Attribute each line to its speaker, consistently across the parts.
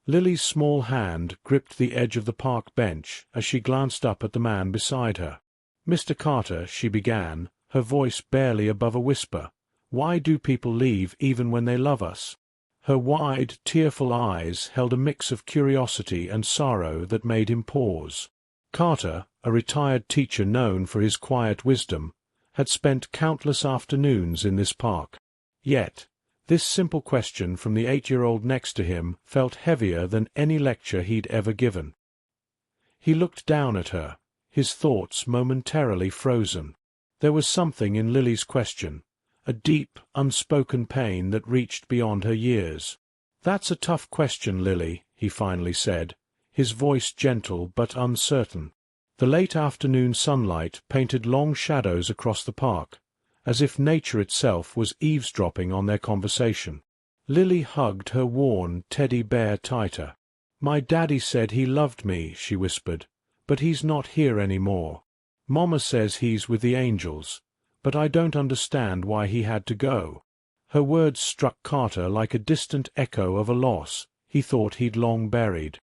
Speaker 1: Lily's small hand gripped the edge of the park bench as she glanced up at the man beside her. "Mr. Carter," she began, her voice barely above a whisper, "why do people leave even when they love us?" Her wide, tearful eyes held a mix of curiosity and sorrow that made him pause. Carter, a retired teacher known for his quiet wisdom, had spent countless afternoons in this park. Yet, this simple question from the 8-year-old next to him felt heavier than any lecture he'd ever given. He looked down at her, his thoughts momentarily frozen. There was something in Lily's question, a deep, unspoken pain that reached beyond her years. "That's a tough question, Lily," he finally said, his voice gentle but uncertain. The late afternoon sunlight painted long shadows across the park, as if nature itself was eavesdropping on their conversation. Lily hugged her worn teddy bear tighter. "My daddy said he loved me," she whispered, "but he's not here anymore. Mama says he's with the angels, but I don't understand why he had to go." Her words struck Carter like a distant echo of a loss he thought he'd long buried.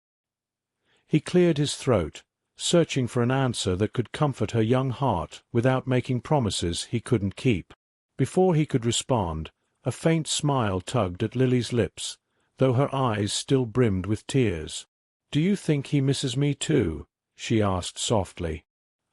Speaker 1: He cleared his throat, searching for an answer that could comfort her young heart without making promises he couldn't keep. Before he could respond, a faint smile tugged at Lily's lips, though her eyes still brimmed with tears. "Do you think he misses me too?" she asked softly.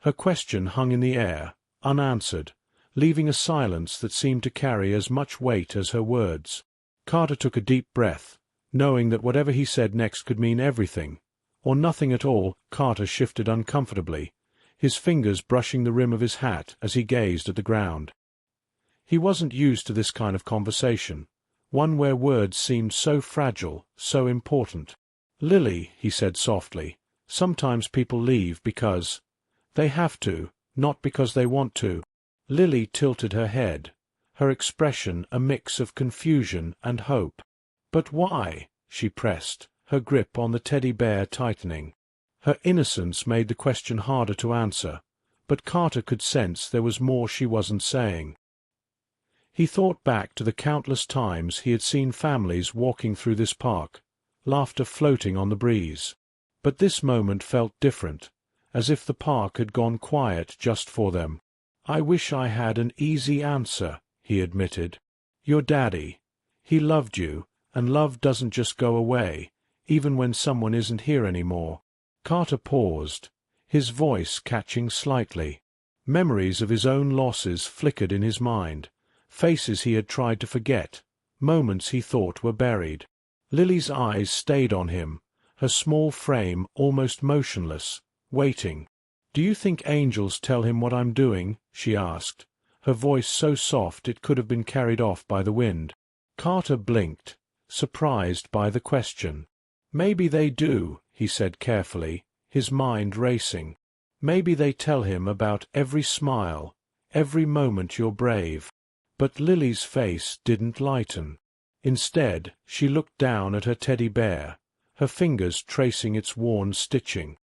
Speaker 1: Her question hung in the air, unanswered, leaving a silence that seemed to carry as much weight as her words. Carter took a deep breath, knowing that whatever he said next could mean everything, or nothing at all. Carter shifted uncomfortably, his fingers brushing the rim of his hat as he gazed at the ground. He wasn't used to this kind of conversation, one where words seemed so fragile, so important. "Lily," he said softly, "sometimes people leave because they have to, not because they want to." Lily tilted her head, her expression a mix of confusion and hope. "But why?" she pressed, her grip on the teddy bear tightening. Her innocence made the question harder to answer, but Carter could sense there was more she wasn't saying. He thought back to the countless times he had seen families walking through this park, laughter floating on the breeze. But this moment felt different, as if the park had gone quiet just for them. "I wish I had an easy answer," he admitted. "Your daddy. He loved you, and love doesn't just go away, even when someone isn't here anymore." Carter paused, his voice catching slightly. Memories of his own losses flickered in his mind, faces he had tried to forget, moments he thought were buried. Lily's eyes stayed on him, her small frame almost motionless, waiting. "Do you think angels tell him what I'm doing?" she asked, her voice so soft it could have been carried off by the wind. Carter blinked, surprised by the question. "Maybe they do," he said carefully, his mind racing. "Maybe they tell him about every smile, every moment you're brave." But Lily's face didn't lighten. Instead, she looked down at her teddy bear, her fingers tracing its worn stitching.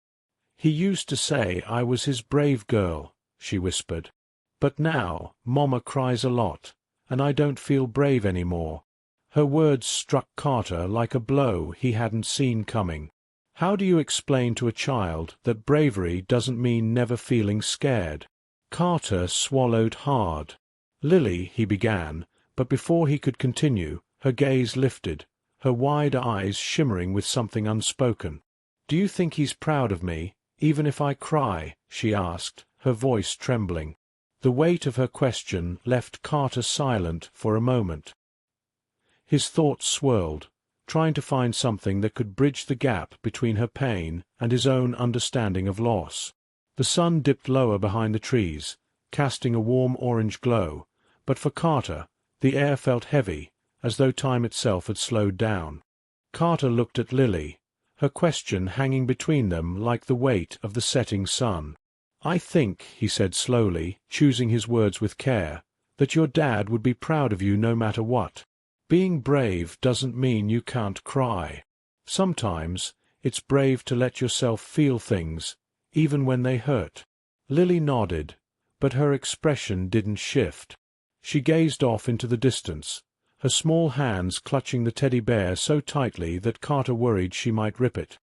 Speaker 1: "He used to say I was his brave girl," she whispered. "But now Mama cries a lot, and I don't feel brave anymore." Her words struck Carter like a blow he hadn't seen coming. How do you explain to a child that bravery doesn't mean never feeling scared? Carter swallowed hard. "Lily," he began, but before he could continue, her gaze lifted, her wide eyes shimmering with something unspoken. "Do you think he's proud of me, even if I cry?" she asked, her voice trembling. The weight of her question left Carter silent for a moment. His thoughts swirled, trying to find something that could bridge the gap between her pain and his own understanding of loss. The sun dipped lower behind the trees, casting a warm orange glow, but for Carter, the air felt heavy, as though time itself had slowed down. Carter looked at Lily, her question hanging between them like the weight of the setting sun. "I think," he said slowly, choosing his words with care, "that your dad would be proud of you no matter what. Being brave doesn't mean you can't cry. Sometimes it's brave to let yourself feel things, even when they hurt." Lily nodded, but her expression didn't shift. She gazed off into the distance, her small hands clutching the teddy bear so tightly that Carter worried she might rip it.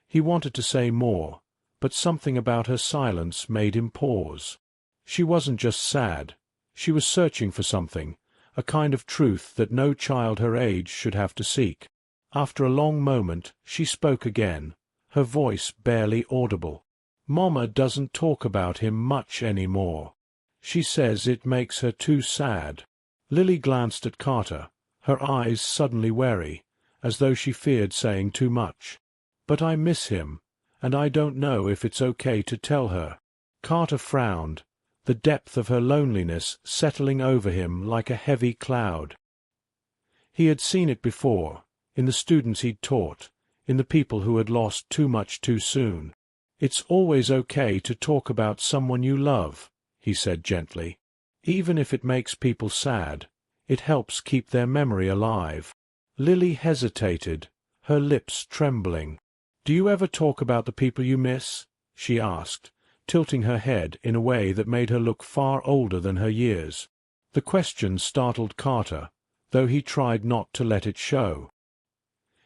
Speaker 1: He wanted to say more, but something about her silence made him pause. She wasn't just sad. She was searching for something, a kind of truth that no child her age should have to seek. After a long moment, she spoke again, her voice barely audible. "Mama doesn't talk about him much anymore. She says it makes her too sad." Lily glanced at Carter, her eyes suddenly wary, as though she feared saying too much. "But I miss him, and I don't know if it's okay to tell her." Carter frowned, the depth of her loneliness settling over him like a heavy cloud. He had seen it before, in the students he'd taught, in the people who had lost too much too soon. "It's always okay to talk about someone you love," he said gently. "Even if it makes people sad, it helps keep their memory alive." Lily hesitated, her lips trembling. "Do you ever talk about the people you miss?" she asked, tilting her head in a way that made her look far older than her years. The question startled Carter, though he tried not to let it show.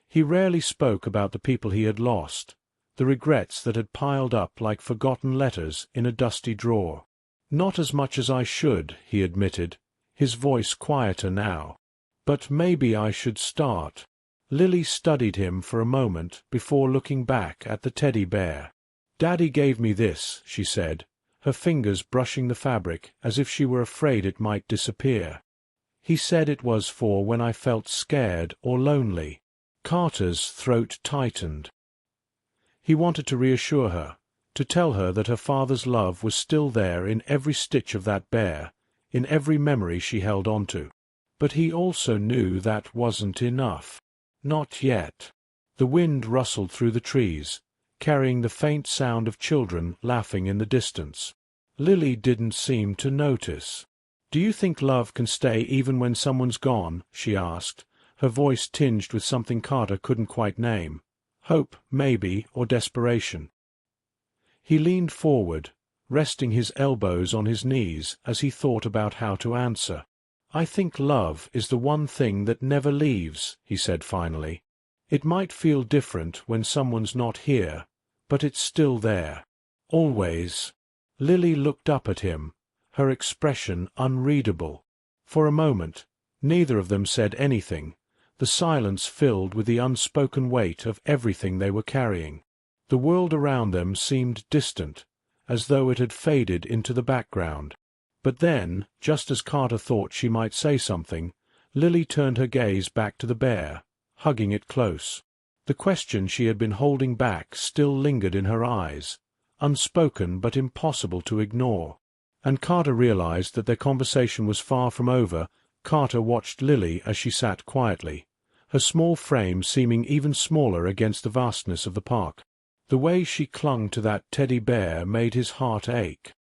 Speaker 1: He rarely spoke about the people he had lost, the regrets that had piled up like forgotten letters in a dusty drawer. "Not as much as I should," he admitted, his voice quieter now. "But maybe I should start." Lily studied him for a moment before looking back at the teddy bear. "Daddy gave me this," she said, her fingers brushing the fabric as if she were afraid it might disappear. "He said it was for when I felt scared or lonely." Carter's throat tightened. He wanted to reassure her, to tell her that her father's love was still there in every stitch of that bear, in every memory she held onto. But he also knew that wasn't enough. Not yet. The wind rustled through the trees, carrying the faint sound of children laughing in the distance. Lily didn't seem to notice. "Do you think love can stay even when someone's gone?" she asked, her voice tinged with something Carter couldn't quite name. Hope, maybe, or desperation. He leaned forward, resting his elbows on his knees as he thought about how to answer. "I think love is the one thing that never leaves," he said finally. "It might feel different when someone's not here, but it's still there. Always." Lily looked up at him, her expression unreadable. For a moment, neither of them said anything, the silence filled with the unspoken weight of everything they were carrying. The world around them seemed distant, as though it had faded into the background. But then, just as Carter thought she might say something, Lily turned her gaze back to the bear, hugging it close. The question she had been holding back still lingered in her eyes, unspoken but impossible to ignore. And Carter realized that their conversation was far from over. Carter watched Lily as she sat quietly, her small frame seeming even smaller against the vastness of the park. The way she clung to that teddy bear made his heart ache.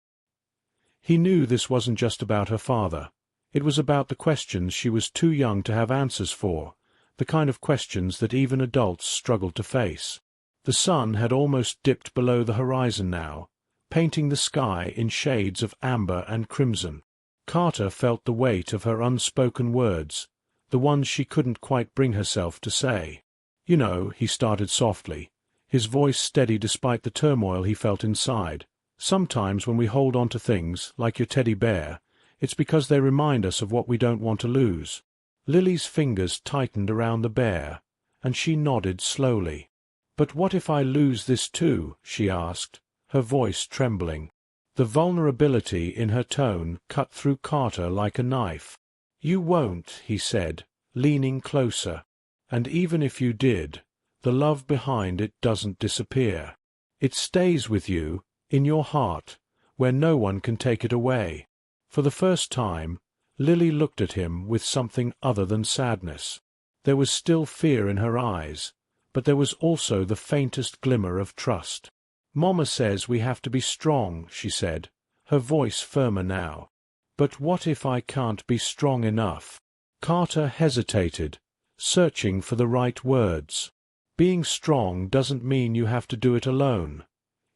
Speaker 1: He knew this wasn't just about her father. It was about the questions she was too young to have answers for, the kind of questions that even adults struggled to face. The sun had almost dipped below the horizon now, painting the sky in shades of amber and crimson. Carter felt the weight of her unspoken words, the ones she couldn't quite bring herself to say. "You know," he started softly, his voice steady despite the turmoil he felt inside, "sometimes when we hold on to things, like your teddy bear, it's because they remind us of what we don't want to lose." Lily's fingers tightened around the bear, and she nodded slowly. "But what if I lose this too?" she asked, her voice trembling. The vulnerability in her tone cut through Carter like a knife. "You won't," he said, leaning closer. "And even if you did, the love behind it doesn't disappear. It stays with you, in your heart, where no one can take it away." For the first time, Lily looked at him with something other than sadness. There was still fear in her eyes, but there was also the faintest glimmer of trust. "Mama says we have to be strong," she said, her voice firmer now. "But what if I can't be strong enough?" Carter hesitated, searching for the right words. "Being strong doesn't mean you have to do it alone,"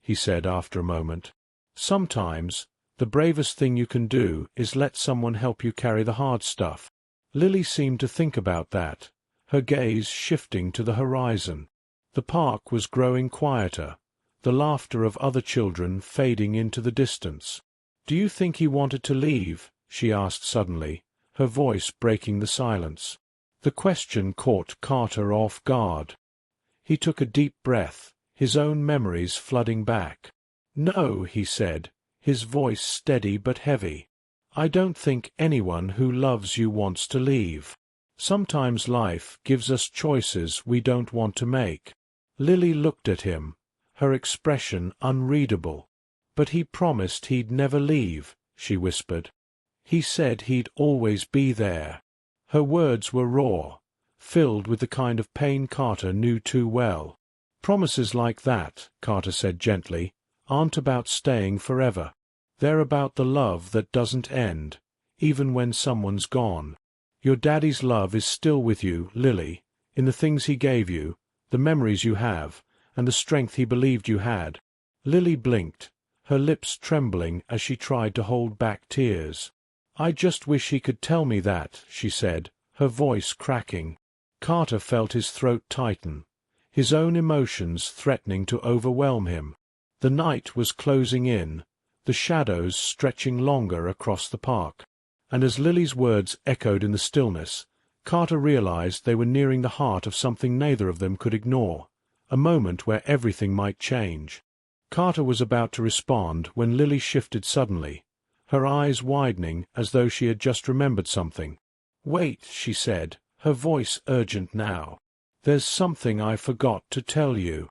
Speaker 1: he said after a moment. "Sometimes the bravest thing you can do is let someone help you carry the hard stuff." Lily seemed to think about that, her gaze shifting to the horizon. The park was growing quieter, the laughter of other children fading into the distance. "Do you think he wanted to leave?" she asked suddenly, her voice breaking the silence. The question caught Carter off guard. He took a deep breath, his own memories flooding back. "No," he said, his voice steady but heavy. "I don't think anyone who loves you wants to leave. Sometimes life gives us choices we don't want to make." Lily looked at him, her expression unreadable. "But he promised he'd never leave," she whispered. "He said he'd always be there." Her words were raw, filled with the kind of pain Carter knew too well. "Promises like that," Carter said gently, "aren't about staying forever. They're about the love that doesn't end, even when someone's gone. Your daddy's love is still with you, Lily, in the things he gave you, the memories you have, and the strength he believed you had." Lily blinked, her lips trembling as she tried to hold back tears. "I just wish he could tell me that," she said, her voice cracking. Carter felt his throat tighten, his own emotions threatening to overwhelm him. The night was closing in, the shadows stretching longer across the park. And as Lily's words echoed in the stillness, Carter realized they were nearing the heart of something neither of them could ignore, a moment where everything might change. Carter was about to respond when Lily shifted suddenly, her eyes widening as though she had just remembered something. "Wait," she said, her voice urgent now. "There's something I forgot to tell you."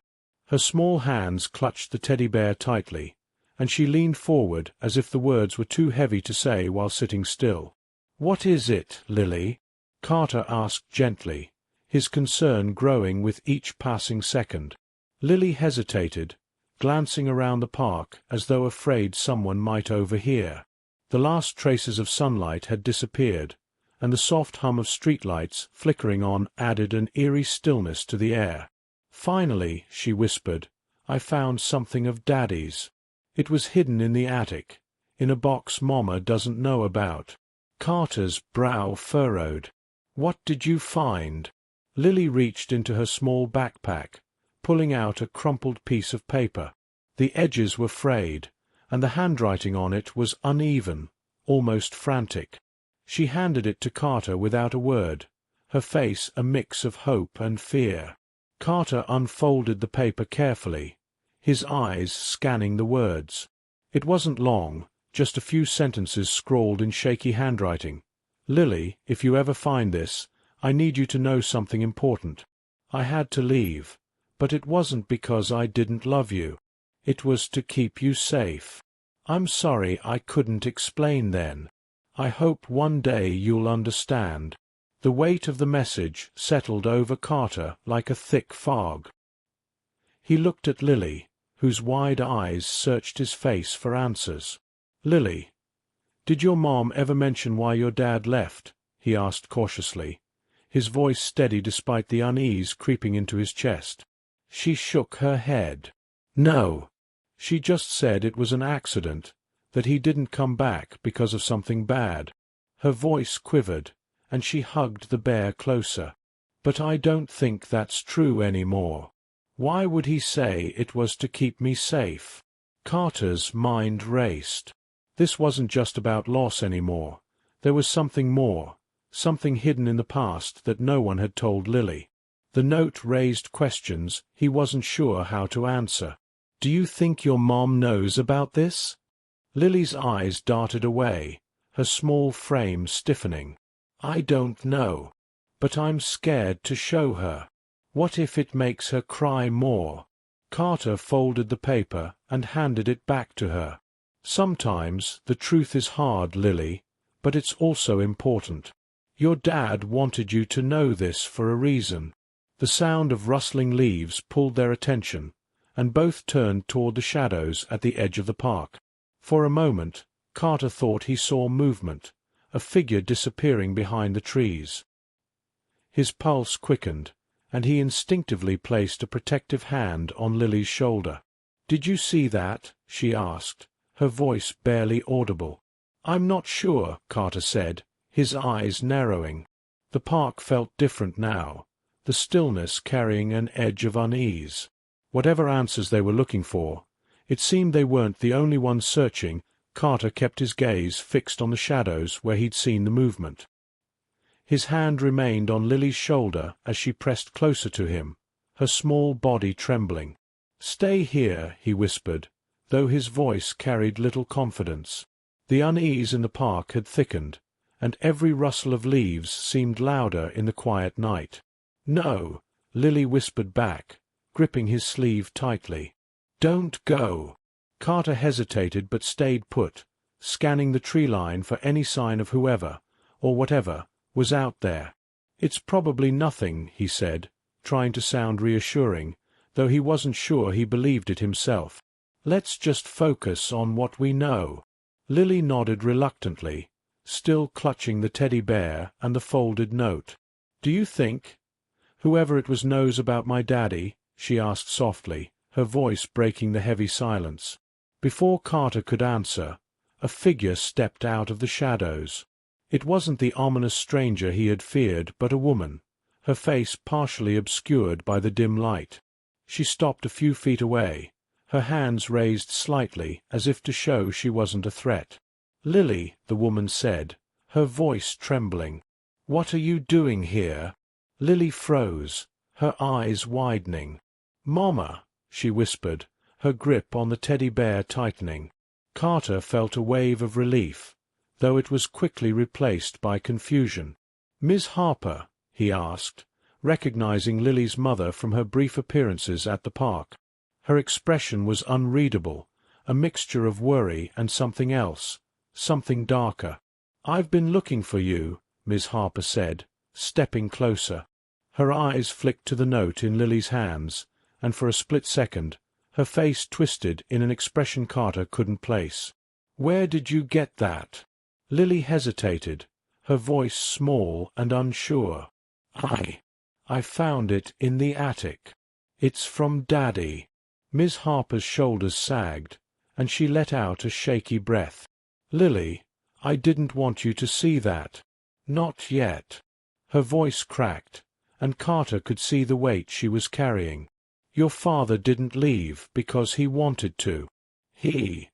Speaker 1: Her small hands clutched the teddy bear tightly, and she leaned forward as if the words were too heavy to say while sitting still. "What is it, Lily?" Carter asked gently, his concern growing with each passing second. Lily hesitated, glancing around the park as though afraid someone might overhear. The last traces of sunlight had disappeared, and the soft hum of streetlights flickering on added an eerie stillness to the air. "Finally," she whispered, "I found something of Daddy's. It was hidden in the attic, in a box Mama doesn't know about." Carter's brow furrowed. "What did you find?" Lily reached into her small backpack, pulling out a crumpled piece of paper. The edges were frayed, and the handwriting on it was uneven, almost frantic. She handed it to Carter without a word, her face a mix of hope and fear. Carter unfolded the paper carefully, his eyes scanning the words. It wasn't long, just a few sentences scrawled in shaky handwriting. "Lily, if you ever find this, I need you to know something important. I had to leave, but it wasn't because I didn't love you. It was to keep you safe. I'm sorry I couldn't explain then. I hope one day you'll understand." The weight of the message settled over Carter like a thick fog. He looked at Lily, whose wide eyes searched his face for answers. "Lily, did your mom ever mention why your dad left?" he asked cautiously, his voice steady despite the unease creeping into his chest. She shook her head. "No. She just said it was an accident, that he didn't come back because of something bad." Her voice quivered, and she hugged the bear closer. "But I don't think that's true anymore. Why would he say it was to keep me safe?" Carter's mind raced. This wasn't just about loss anymore. There was something more, something hidden in the past that no one had told Lily. The note raised questions he wasn't sure how to answer. "Do you think your mom knows about this?" Lily's eyes darted away, her small frame stiffening. "I don't know. But I'm scared to show her. What if it makes her cry more?" Carter folded the paper and handed it back to her. "Sometimes the truth is hard, Lily, but it's also important. Your dad wanted you to know this for a reason." The sound of rustling leaves pulled their attention, and both turned toward the shadows at the edge of the park. For a moment, Carter thought he saw movement, a figure disappearing behind the trees. His pulse quickened, and he instinctively placed a protective hand on Lily's shoulder. "Did you see that?" she asked, her voice barely audible. "I'm not sure," Carter said, his eyes narrowing. The park felt different now, the stillness carrying an edge of unease. Whatever answers they were looking for, it seemed they weren't the only ones searching. Carter kept his gaze fixed on the shadows where he'd seen the movement. His hand remained on Lily's shoulder as she pressed closer to him, her small body trembling. "Stay here," he whispered, though his voice carried little confidence. The unease in the park had thickened, and every rustle of leaves seemed louder in the quiet night. "No," Lily whispered back, gripping his sleeve tightly. "Don't go." Carter hesitated but stayed put, scanning the tree line for any sign of whoever, or whatever, was out there. "It's probably nothing," he said, trying to sound reassuring, though he wasn't sure he believed it himself. "Let's just focus on what we know." Lily nodded reluctantly, still clutching the teddy bear and the folded note. "Do you think whoever it was knows about my daddy?" she asked softly, her voice breaking the heavy silence. Before Carter could answer, a figure stepped out of the shadows. It wasn't the ominous stranger he had feared, but a woman, her face partially obscured by the dim light. She stopped a few feet away, her hands raised slightly as if to show she wasn't a threat. "Lily," the woman said, her voice trembling. "What are you doing here?" Lily froze, her eyes widening. "Mama," she whispered, her grip on the teddy bear tightening. Carter felt a wave of relief, though it was quickly replaced by confusion. "Miss Harper?" he asked, recognizing Lily's mother from her brief appearances at the park. Her expression was unreadable, a mixture of worry and something else, something darker. "I've been looking for you," Miss Harper said, stepping closer. Her eyes flicked to the note in Lily's hands, and for a split second, her face twisted in an expression Carter couldn't place. "Where did you get that?" Lily hesitated, her voice small and unsure. I found it in the attic. It's from Daddy." Miss Harper's shoulders sagged, and she let out a shaky breath. "Lily, I didn't want you to see that. Not yet." Her voice cracked, and Carter could see the weight she was carrying. "Your father didn't leave because he wanted to. He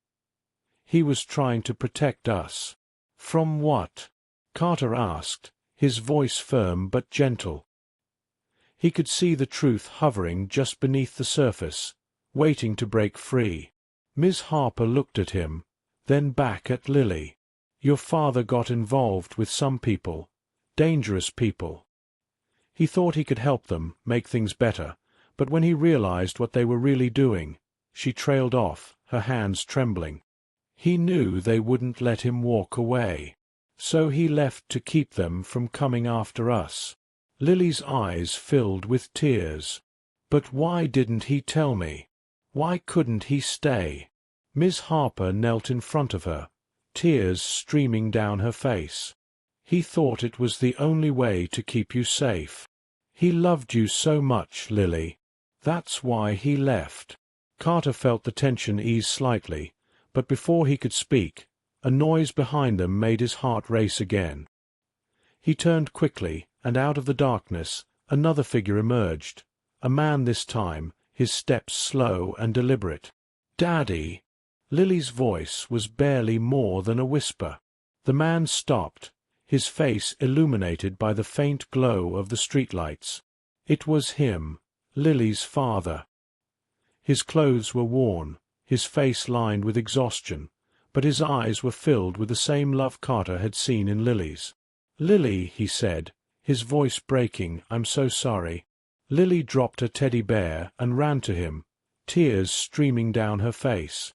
Speaker 1: was trying to protect us." "From what?" Carter asked, his voice firm but gentle. He could see the truth hovering just beneath the surface, waiting to break free. Miss Harper looked at him, then back at Lily. "Your father got involved with some people, dangerous people. He thought he could help them, make things better, but when he realized what they were really doing," she trailed off, her hands trembling. "He knew they wouldn't let him walk away. So he left to keep them from coming after us." Lily's eyes filled with tears. "But why didn't he tell me? Why couldn't he stay?" Miss Harper knelt in front of her, tears streaming down her face. "He thought it was the only way to keep you safe. He loved you so much, Lily. That's why he left." Carter felt the tension ease slightly, but before he could speak, a noise behind them made his heart race again. He turned quickly, and out of the darkness another figure emerged, a man this time, his steps slow and deliberate. "Daddy!" Lily's voice was barely more than a whisper. The man stopped, his face illuminated by the faint glow of the streetlights. It was him, Lily's father. His clothes were worn, his face lined with exhaustion, but his eyes were filled with the same love Carter had seen in Lily's. "Lily," he said, his voice breaking, "I'm so sorry." Lily dropped her teddy bear and ran to him, tears streaming down her face.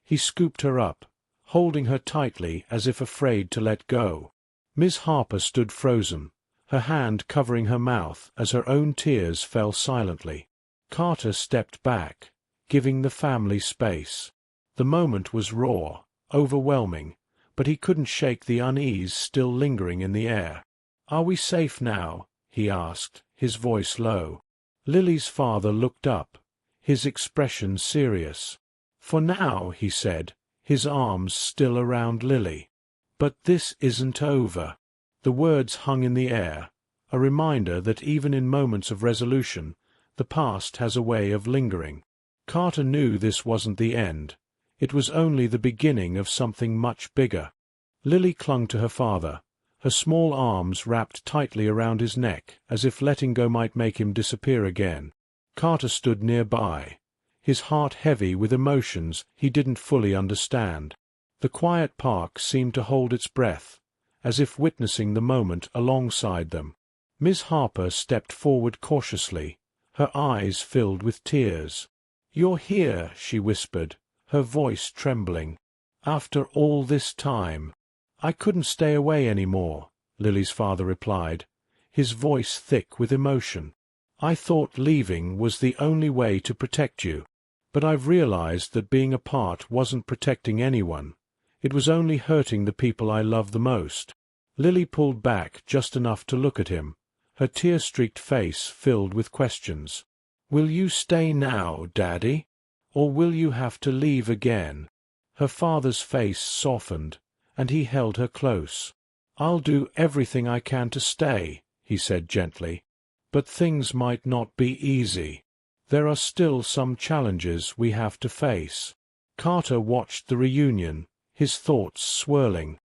Speaker 1: He scooped her up, holding her tightly as if afraid to let go. Miss Harper stood frozen, her hand covering her mouth as her own tears fell silently. Carter stepped back, giving the family space. The moment was raw, overwhelming, but he couldn't shake the unease still lingering in the air. "Are we safe now?" he asked, his voice low. Lily's father looked up, his expression serious. "For now," he said, his arms still around Lily. "But this isn't over. The words hung in the air, a reminder that even in moments of resolution, the past has a way of lingering. Carter knew this wasn't the end. It was only the beginning of something much bigger. Lily clung to her father, her small arms wrapped tightly around his neck, as if letting go might make him disappear again. Carter stood nearby, his heart heavy with emotions he didn't fully understand. The quiet park seemed to hold its breath, as if witnessing the moment alongside them. Miss Harper stepped forward cautiously, her eyes filled with tears. "You're here," she whispered, her voice trembling. "After all this time." "I couldn't stay away any more," Lily's father replied, his voice thick with emotion. "I thought leaving was the only way to protect you. But I've realized that being apart wasn't protecting anyone. It was only hurting the people I love the most." Lily pulled back just enough to look at him, her tear-streaked face filled with questions. "Will you stay now, Daddy? Or will you have to leave again?" Her father's face softened, and he held her close. "I'll do everything I can to stay," he said gently. "But things might not be easy. There are still some challenges we have to face." Carter watched the reunion, his thoughts swirling.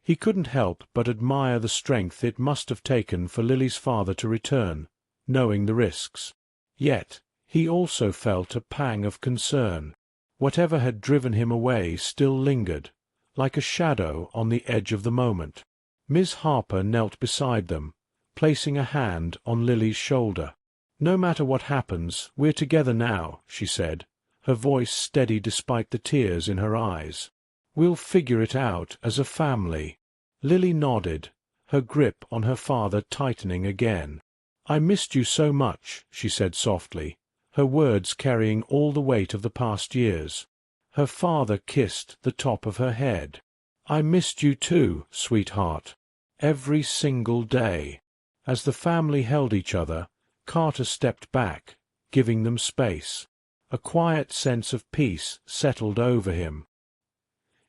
Speaker 1: He couldn't help but admire the strength it must have taken for Lily's father to return, knowing the risks. Yet, he also felt a pang of concern. Whatever had driven him away still lingered, like a shadow on the edge of the moment. Miss Harper knelt beside them, placing a hand on Lily's shoulder. "No matter what happens, we're together now," she said, her voice steady despite the tears in her eyes. "We'll figure it out as a family." Lily nodded, her grip on her father tightening again. "I missed you so much," she said softly, her words carrying all the weight of the past years. Her father kissed the top of her head. "I missed you too, sweetheart. Every single day." As the family held each other, Carter stepped back, giving them space. A quiet sense of peace settled over him.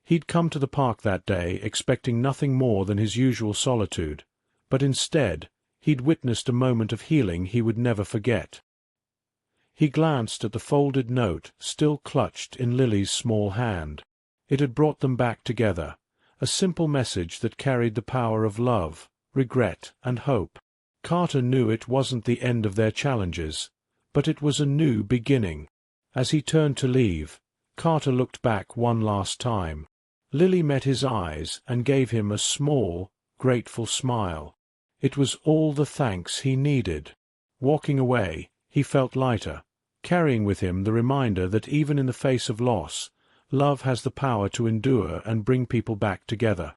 Speaker 1: He'd come to the park that day expecting nothing more than his usual solitude, but instead he'd witnessed a moment of healing he would never forget. He glanced at the folded note still clutched in Lily's small hand. It had brought them back together, a simple message that carried the power of love, regret, and hope. Carter knew it wasn't the end of their challenges, but it was a new beginning. As he turned to leave, Carter looked back one last time. Lily met his eyes and gave him a small, grateful smile. It was all the thanks he needed. Walking away, he felt lighter, carrying with him the reminder that even in the face of loss, love has the power to endure and bring people back together.